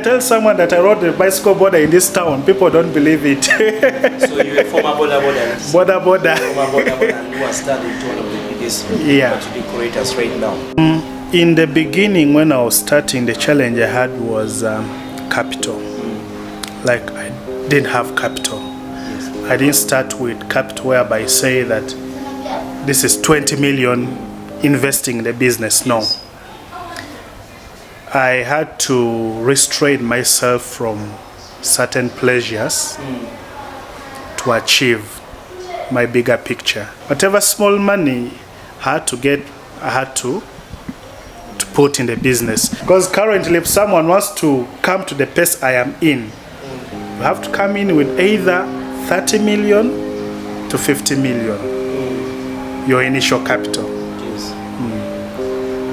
tell someone that I rode the bicycle boda in this town, people don't believe it. So you're a former boda. Boda. Former boda, and you are standing to one of the biggest decorators right now. In the beginning, when I was starting, the challenge I had was capital. Like, I didn't have capital. Yes. I didn't start with capital whereby I say that this is 20 million investing in the business. No. Yes. I had to restrain myself from certain pleasures to achieve my bigger picture. Whatever small money I had to put in the business. Because currently, if someone wants to come to the pace I am in, you have to come in with either 30 million to 50 million, your initial capital. Yes.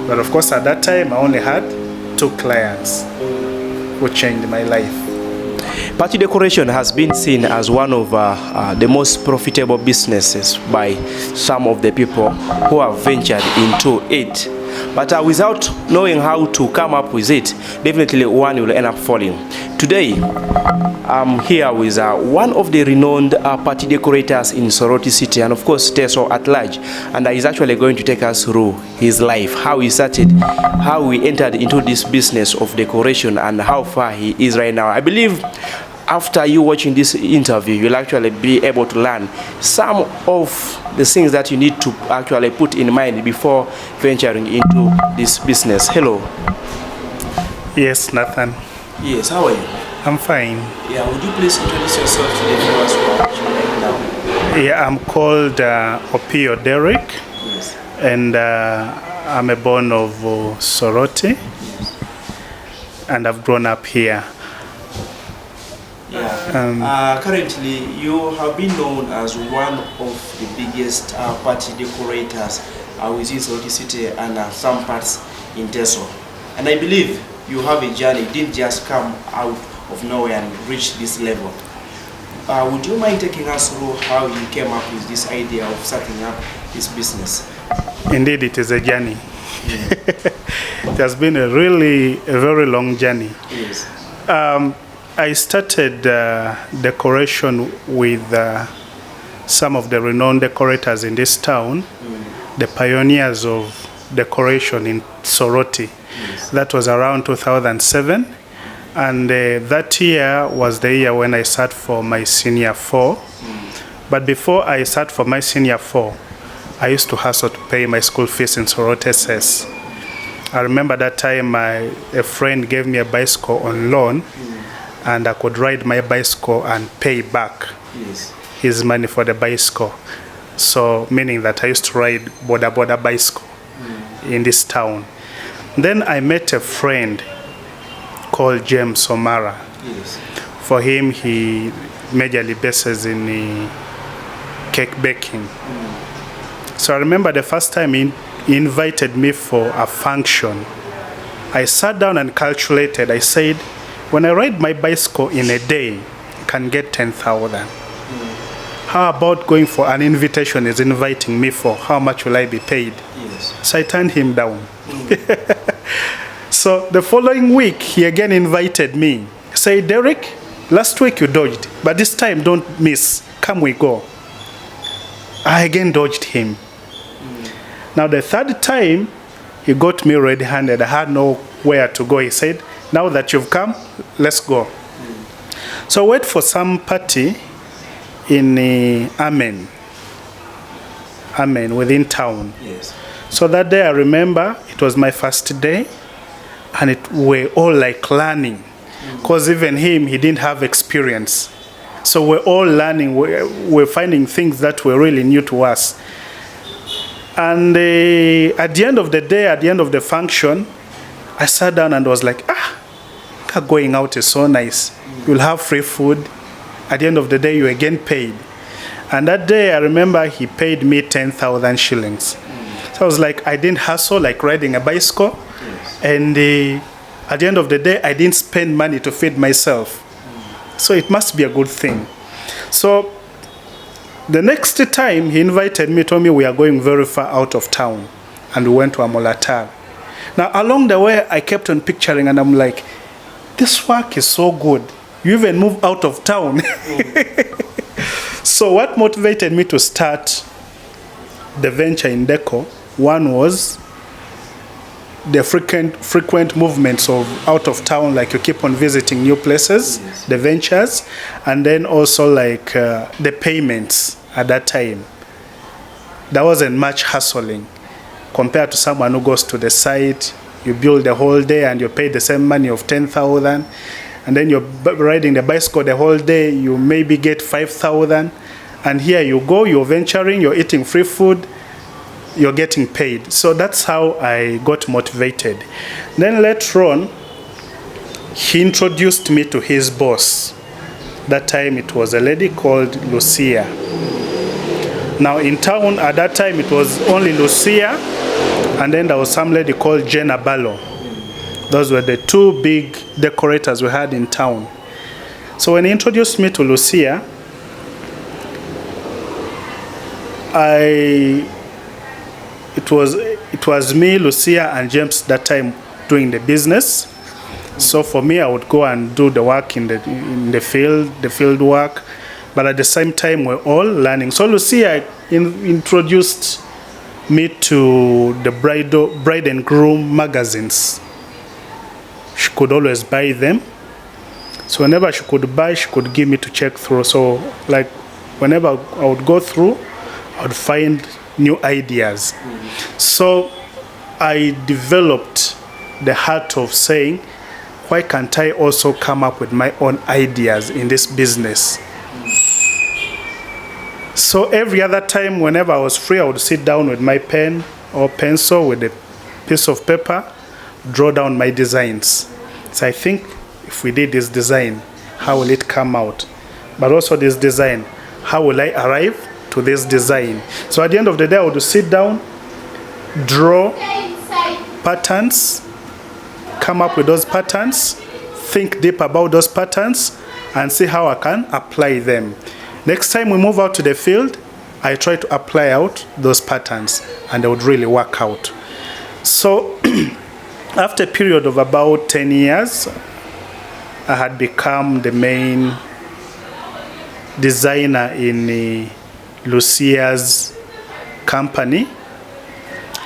But of course, at that time, I only had 2 clients who changed my life. Party decoration has been seen as one of the most profitable businesses by some of the people who have ventured into it. But without knowing how to come up with it, definitely one will end up falling. Today, I'm here with one of the renowned party decorators in Soroti City, and of course Teso at large, and he's actually going to take us through his life, how he started, how he entered into this business of decoration, and how far he is right now. I believe after you watching this interview, you'll actually be able to learn some of the things that you need to actually put in mind before venturing into this business. Hello. Yes, Nathan. Yes, how are you? I'm fine. Yeah, would you please introduce yourself to the viewers who are watching right now? Yeah, I'm called Opio Derek. Yes. And I'm a born of Soroti. Yes. And I've grown up here. Yeah. Currently, you have been known as one of the biggest party decorators within Soroti City and some parts in Teso. And I believe you have a journey. It didn't just come out of nowhere and reach this level. Would you mind taking us through how you came up with this idea of setting up this business? Indeed, it is a journey. It has been a very long journey. Yes. I started decoration with some of the renowned decorators in this town, the pioneers of decoration in Soroti. Yes. That was around 2007, and that year was the year when I sat for my senior 4. But before I sat for my senior 4, I used to hustle to pay my school fees in Soroti SS. I remember that time a friend gave me a bicycle on loan, and I could ride my bicycle and pay back his money for the bicycle. So meaning that I used to ride boda bicycle in this town. Then I met a friend called James Omara. Yes. For him, he majorly bases in cake baking. So I remember the first time he invited me for a function. I sat down and calculated. I said, when I ride my bicycle in a day, I can get 10,000. How about going for an invitation he's inviting me for? How much will I be paid? Yes. So I turned him down. So the following week, he again invited me. He said, Derek, last week you dodged, but this time don't miss. Come, we go. I again dodged him. Now the third time, he got me red-handed. I had nowhere to go. He said, now that you've come, let's go. So I wait for some party in Amen, within town. Yes. So that day I remember it was my first day, and we're all like learning, because even him, he didn't have experience. So we're all learning, we're finding things that were really new to us. And at the end of the day, at the end of the function, I sat down and was like, going out is so nice. You'll have free food. At the end of the day, you again paid. And that day, I remember he paid me 10,000 shillings. So I was like, I didn't hustle like riding a bicycle. Yes. And at the end of the day, I didn't spend money to feed myself. So it must be a good thing. So the next time he invited me, told me we are going very far out of town. And we went to Amolatar. Now, along the way, I kept on picturing, and I'm like, this work is so good. You even move out of town. So what motivated me to start the venture in deco, one was the frequent movements of out of town, like you keep on visiting new places, yes. The ventures, and then also like the payments at that time. There wasn't much hustling compared to someone who goes to the site, you build the whole day and you pay the same money of 10,000, and then you're riding the bicycle the whole day, you maybe get 5,000, and here you go, you're venturing, you're eating free food, you're getting paid. So that's how I got motivated. Then later on, he introduced me to his boss. That time it was a lady called Lucia. Now in town at that time it was only Lucia, and then there was some lady called Jenna Ballo. Those were the two big decorators we had in town. So when he introduced me to Lucia, it was me, Lucia, and James that time doing the business. So for me, I would go and do the work in the field work, but at the same time we're all learning. So Lucia introduced me to the bride and groom magazines. She could always buy them. So whenever she could buy, she could give me to check through. So like whenever I would go through, I would find new ideas. So I developed the heart of saying, why can't I also come up with my own ideas in this business? So every other time, whenever I was free, I would sit down with my pen or pencil with a piece of paper, draw down my designs. So I think if we did this design, how will it come out? But also this design, how will I arrive to this design? So at the end of the day, I would sit down, draw patterns, come up with those patterns, think deep about those patterns, and see how I can apply them. Next time we move out to the field, I try to apply out those patterns, and they would really work out. So after a period of about 10 years, I had become the main designer in Lucia's company,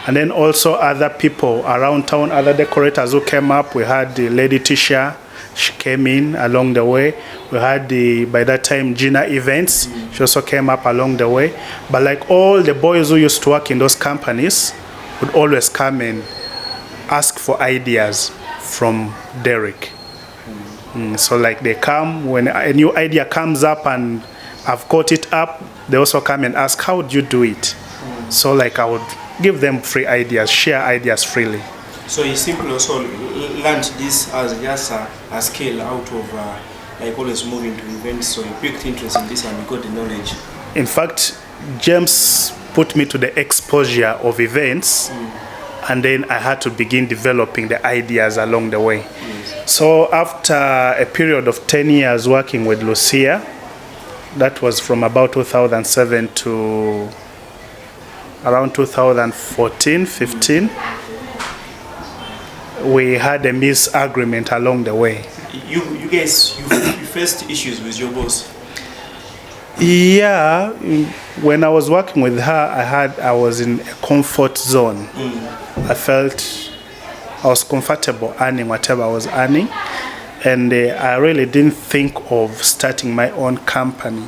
and then also other people around town, other decorators who came up. We had the lady Tisha, she came in along the way. We had by that time Gina Events, she also came up along the way. But like all the boys who used to work in those companies would always come and ask for ideas from Derek. So like they come, when a new idea comes up and I've got it up, they also come and ask, how would you do it? So like I would give them free ideas, share ideas freely. So you simply also learned this as just a skill out of like always moving to events, so you picked interest in this and you got the knowledge. In fact, James put me to the exposure of events, and then I had to begin developing the ideas along the way. Yes. So after a period of 10 years working with Lucia, that was from about 2007 to around 2014, 15, we had a misagreement along the way. You guys, you faced issues with your boss? Yeah, when I was working with her, I was in a comfort zone. I felt I was comfortable earning whatever I was earning, and I really didn't think of starting my own company.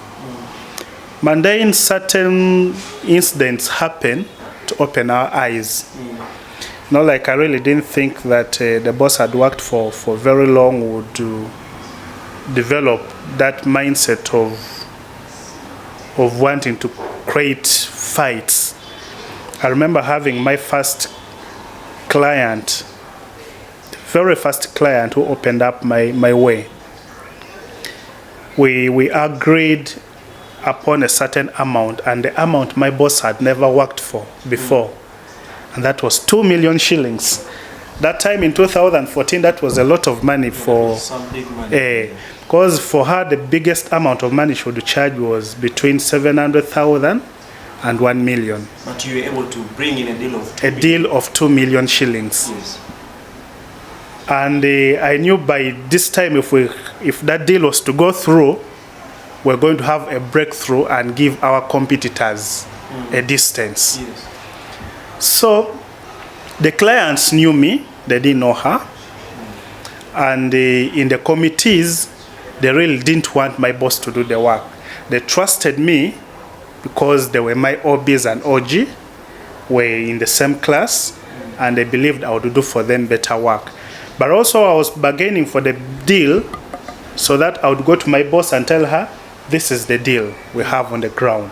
But then certain incidents happened to open our eyes. Like I really didn't think that the boss I'd worked for very long would develop that mindset of wanting to create fights. I remember having my first client, very first client who opened up my way. We agreed upon a certain amount, and the amount my boss had never worked for before. And that was 2 million shillings. That time in 2014, that was a lot of money for some big money. Because for her, the biggest amount of money she would charge was between 700,000 and 1 million. But you were able to bring in a deal of 2 million shillings. Yes. And I knew by this time if that deal was to go through, we're going to have a breakthrough and give our competitors a distance. Yes. So the clients knew me, they didn't know her. And in the committees, they really didn't want my boss to do the work. They trusted me because they were my OBs and OG, were in the same class, and they believed I would do for them better work. But also I was bargaining for the deal so that I would go to my boss and tell her, this is the deal we have on the ground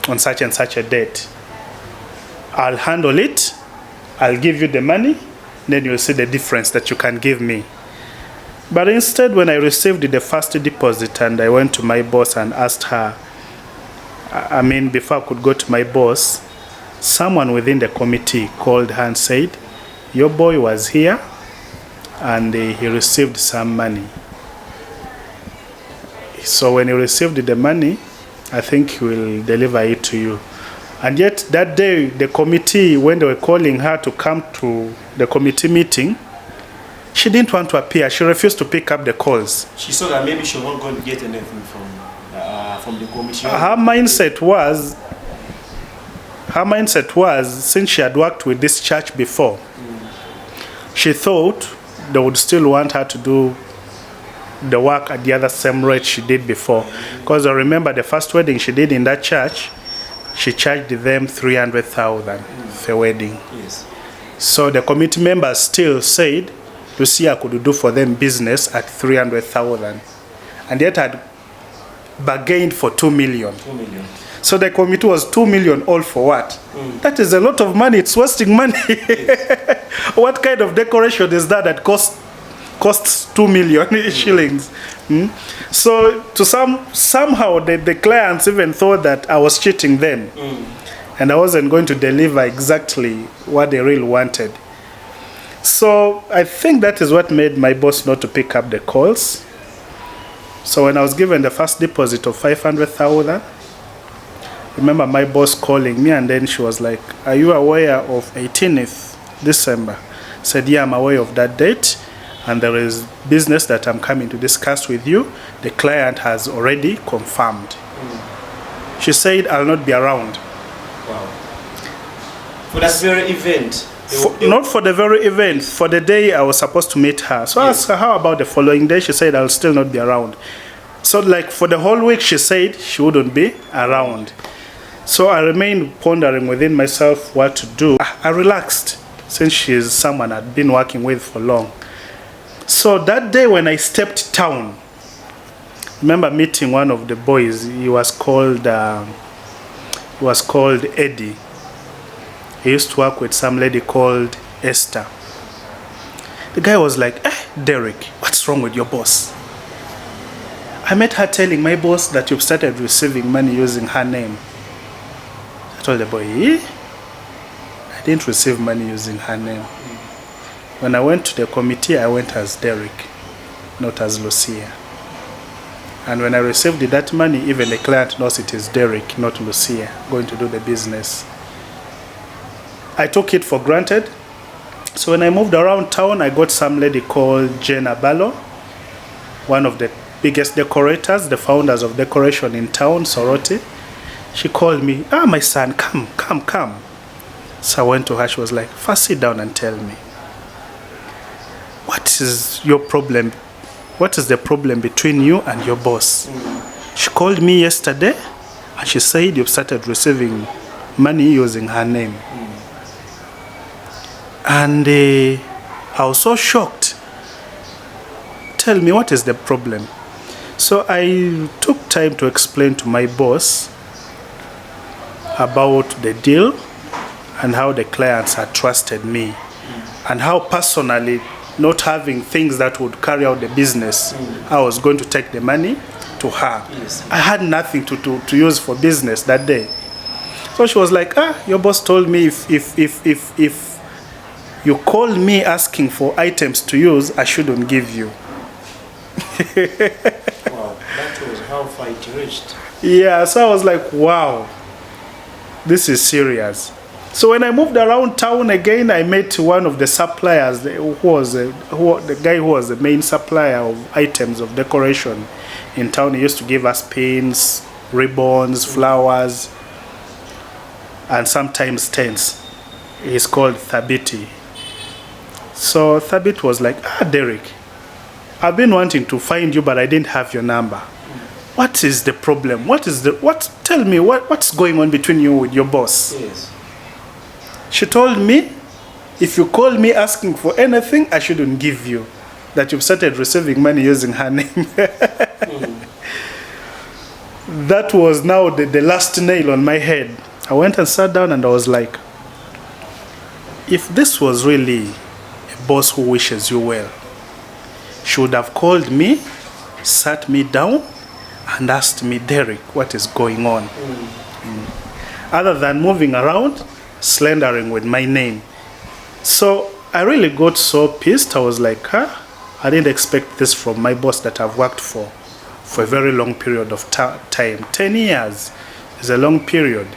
on such and such a date. I'll handle it, I'll give you the money, then you'll see the difference that you can give me. But instead, when I received the first deposit and I went to my boss and asked her, before I could go to my boss, someone within the committee called her and said, your boy was here and he received some money. So when he received the money, I think he will deliver it to you. And yet that day, the committee, when they were calling her to come to the committee meeting, she didn't want to appear. She refused to pick up the calls. She saw that maybe she wasn't going to get anything from the commission. Her mindset was, since she had worked with this church before, she thought they would still want her to do the work at the other same rate she did before. Because I remember the first wedding she did in that church, she charged them 300,000 for wedding. Yes. So the committee members still said, Lucia could do for them business at 300,000. And yet had bargained for 2 million. 2 million. So the committee was 2 million all for what? That is a lot of money. It's wasting money. Yes. What kind of decoration is that costs 2 million shillings? So to somehow the clients even thought that I was cheating them, and I wasn't going to deliver exactly what they really wanted. So I think that is what made my boss not to pick up the calls. So when I was given the first deposit of 500,000, remember my boss calling me, and then she was like, are you aware of 18th December? I said, yeah, I'm aware of that date, and there is business that I'm coming to discuss with you. The client has already confirmed. She said, I'll not be around. Wow. For that very event? Not for the very event, for the day I was supposed to meet her. So I asked her, how about the following day? She said, I'll still not be around. So like for the whole week, she said she wouldn't be around. So I remained pondering within myself what to do. I relaxed, since she's someone I'd been working with for long. So that day when I stepped town, I remember meeting one of the boys. He was called Eddie. He used to work with some lady called Esther. The guy was like, Derek, what's wrong with your boss? I met her telling my boss that you've started receiving money using her name. I told the boy, I didn't receive money using her name. When I went to the committee, I went as Derek, not as Lucia. And when I received that money, even the client knows it is Derek, not Lucia, going to do the business. I took it for granted. So when I moved around town, I got some lady called Jenna Ballo, one of the biggest decorators, the founders of decoration in town, Soroti. She called me, my son, come. So I went to her. She was like, first sit down and tell me, what is your problem? What is the problem between you and your boss? She called me yesterday and she said you've started receiving money using her name. And I was so shocked. Tell me, what is the problem? So I took time to explain to my boss about the deal and how the clients had trusted me and how personally, not having things that would carry out the business, I was going to take the money to her. Yes. I had nothing to use for business that day. So she was like, your boss told me if you called me asking for items to use, I shouldn't give you. Wow, that was how far it reached. Yeah, so I was like, wow, this is serious. So when I moved around town again, I met one of the suppliers, the guy who was the main supplier of items of decoration in town. He used to give us pins, ribbons, flowers, and sometimes tents. He's called Thabiti. So Thabit was like, Derek, I've been wanting to find you, but I didn't have your number. What is the problem? Tell me, what's going on between you with your boss? Yes. She told me, if you call me asking for anything, I shouldn't give you. That you've started receiving money using her name. That was now the last nail on my head. I went and sat down and I was like, if this was really a boss who wishes you well, she would have called me, sat me down, and asked me, Derek, what is going on? Other than moving around, slandering with my name. So I really got so pissed. I was like, I didn't expect this from my boss that I've worked for a very long period of time. 10 years is a long period.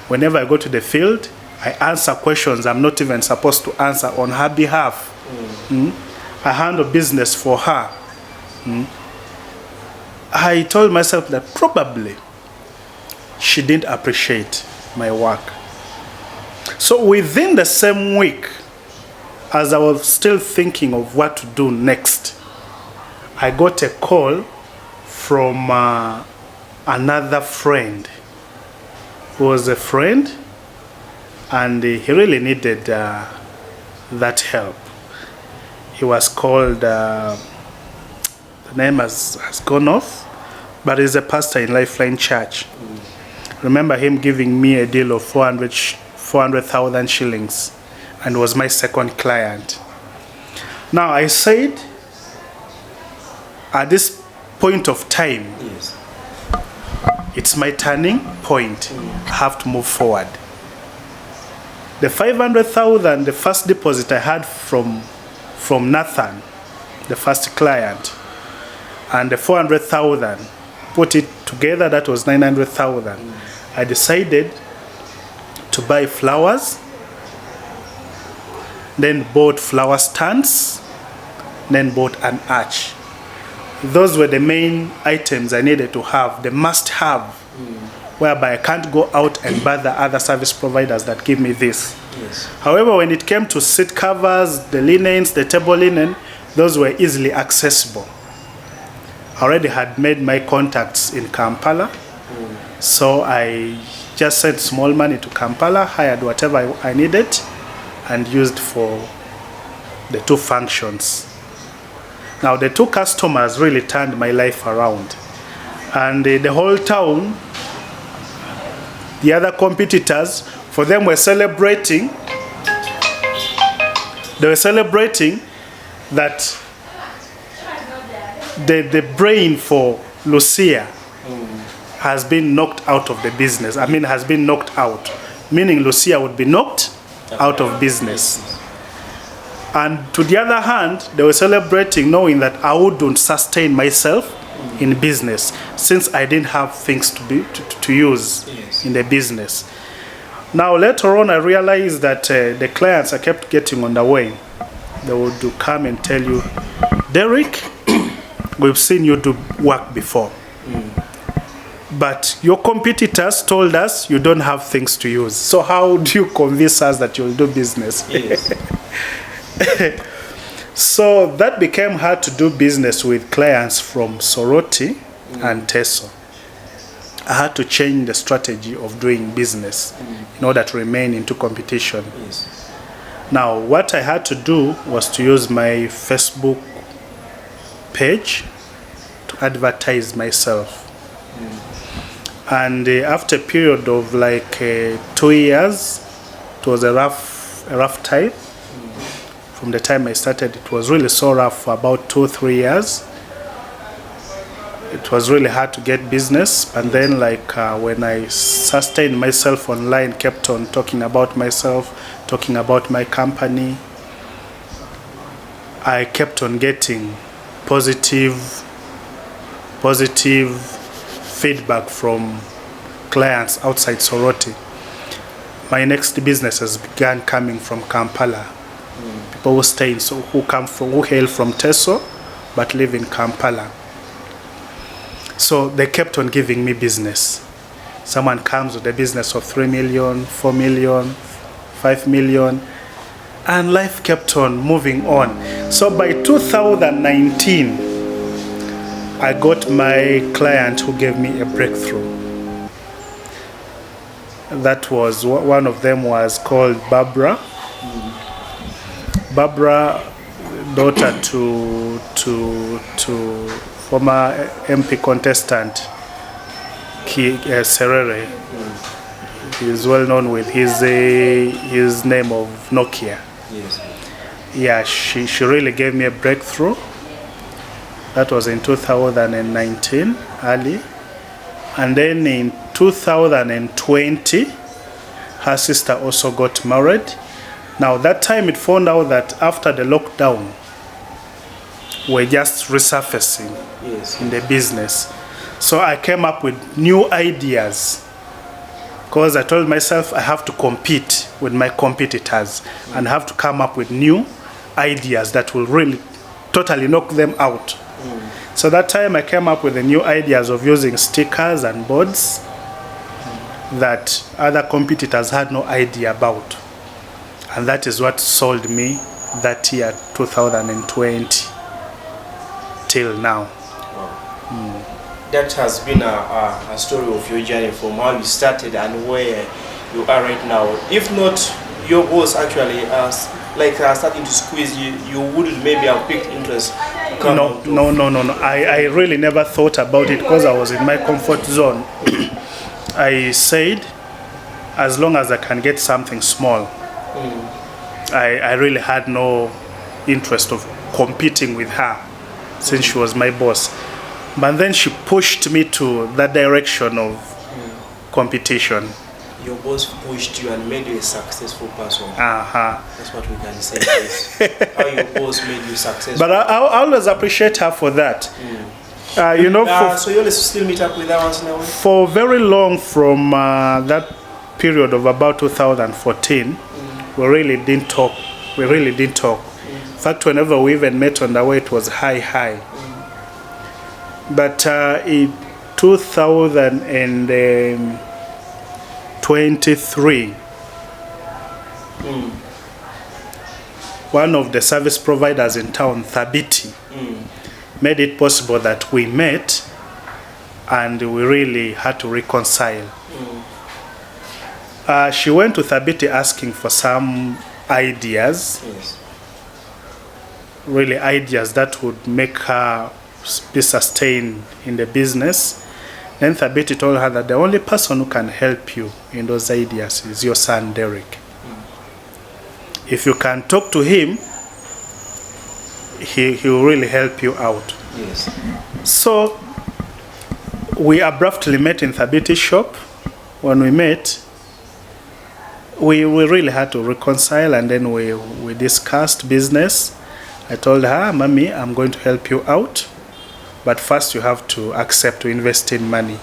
Whenever I go to the field, I answer questions I'm not even supposed to answer on her behalf. I handle business for her. I told myself that probably she didn't appreciate my work. So within the same week, as I was still thinking of what to do next, I got a call from another friend who was a friend, and he really needed that help. He was called, the name has gone off, but he's a pastor in Lifeline Church. Remember him giving me a deal of 400,000 shillings, and was my second client. Now I said, at this point of time, Yes. it's my turning point. I have to move forward. The 500,000, the first deposit I had from Nathan, the first client, and the 400,000, put it together, that was 900,000. I decided to buy flowers, then bought flower stands, then bought an arch. Those were the main items I needed to have, the must-have, whereby I can't go out and bother other service providers that give me this. Yes. However, when it came to seat covers, the linens, the table linen, those were easily accessible. I already had made my contacts in Kampala, so I just sent small money to Kampala, hired whatever I needed, and used for the two functions. Now, the two customers really turned my life around. And the whole town, the other competitors, for them were celebrating. They were celebrating that the brain for Lucia has been knocked out of the business. I mean, has been knocked out. Meaning Lucia would be knocked out of business. And to the other hand, they were celebrating knowing that I wouldn't sustain myself in business since I didn't have things to use in the business. Now later on, I realized that the clients I kept getting on the way, they would come and tell you, Derek, we've seen you do work before. But your competitors told us you don't have things to use. So how do you convince us that you'll do business? Yes. So that became hard to do business with clients from Soroti and Teso. I had to change the strategy of doing business in order to remain into competition. Yes. Now, what I had to do was to use my Facebook page to advertise myself. And after a period of like 2 years, it was a rough time. From the time I started, it was really so rough for about 2-3 years. It was really hard to get business. And then when I sustained myself online, kept on talking about myself, talking about my company, I kept on getting positive feedback from clients outside Soroti. my next businesses began coming from Kampala. People who stay, so who hail from Teso, but live in Kampala. So they kept on giving me business. Someone comes with a business of 3 million, 4 million, 5 million, and life kept on moving on. So by 2019, I got my client who gave me a breakthrough. That was, one of them was called Barbara. Barbara, daughter to former MP contestant Serere. He is well known with his name of Nokia. Yes. Yeah, she really gave me a breakthrough. That was in 2019, early. And then in 2020, her sister also got married. Now that time it found out that after the lockdown, we're just resurfacing in the business. So I came up with new ideas, because I told myself I have to compete with my competitors and have to come up with new ideas that will really totally knock them out. So that time I came up with the new ideas of using stickers and boards that other competitors had no idea about. And that is what sold me that year, 2020, till now. That has been a story of your journey from how you started and where you are right now. If not your boss actually starting to squeeze you, you wouldn't maybe have picked interest. No. I really never thought about it because I was in my comfort zone. I said, as long as I can get something small, I really had no interest of competing with her since she was my boss. But then she pushed me to that direction of competition. Your boss pushed you and made you a successful person. That's what we can say. How your boss made you successful. But I always appreciate her for that. So you always still meet up with her once in a while? For very long, from that period of about 2014, we really didn't talk. In fact, whenever we even met on the way, it was high. But in 2023, one of the service providers in town, Thabiti, made it possible that we met and we really had to reconcile. She went to Thabiti asking for some ideas, really ideas that would make her be sustained in the business. Then Thabiti told her that the only person who can help you in those ideas is your son Derek. If you can talk to him, he will really help you out. So we abruptly met in Thabiti's shop. When we met, we really had to reconcile, and then we discussed business. I told her, Mommy, I'm going to help you out, but first you have to accept to invest in money.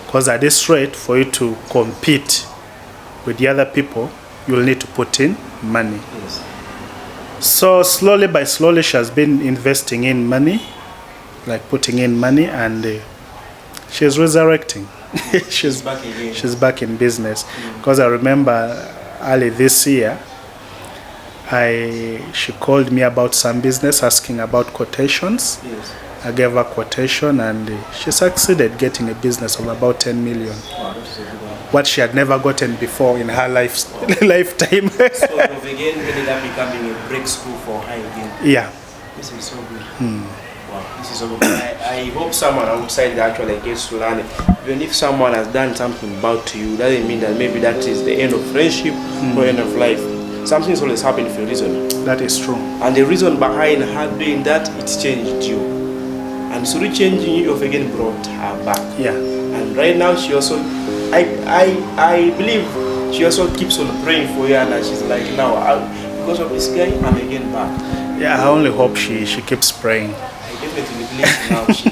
Because at this rate, for you to compete with the other people, you'll need to put in money. So slowly by slowly, she has been investing in money, like putting in money, and she's resurrecting. she's back in business. Because I remember early this year, she called me about some business, asking about quotations. I gave her quotation, and she succeeded getting a business of about 10 million. Wow, that is a good one. What she had never gotten before in her lifetime. So you've again ended up becoming a break school for her again. Yeah. This is so good. Wow, this is so good. I hope someone outside actually gets to learn it. Even if someone has done something bad to you, doesn't mean that maybe that is the end of friendship or end of life. Something's always happened for a reason. That is true. And the reason behind her doing that, it's changed you. And through changing you, you've again brought her back. Yeah. And right now she also, I believe she also keeps on praying for you, and she's like, now, because of this guy, I'm again back. Yeah, I only hope she keeps praying. I definitely believe now she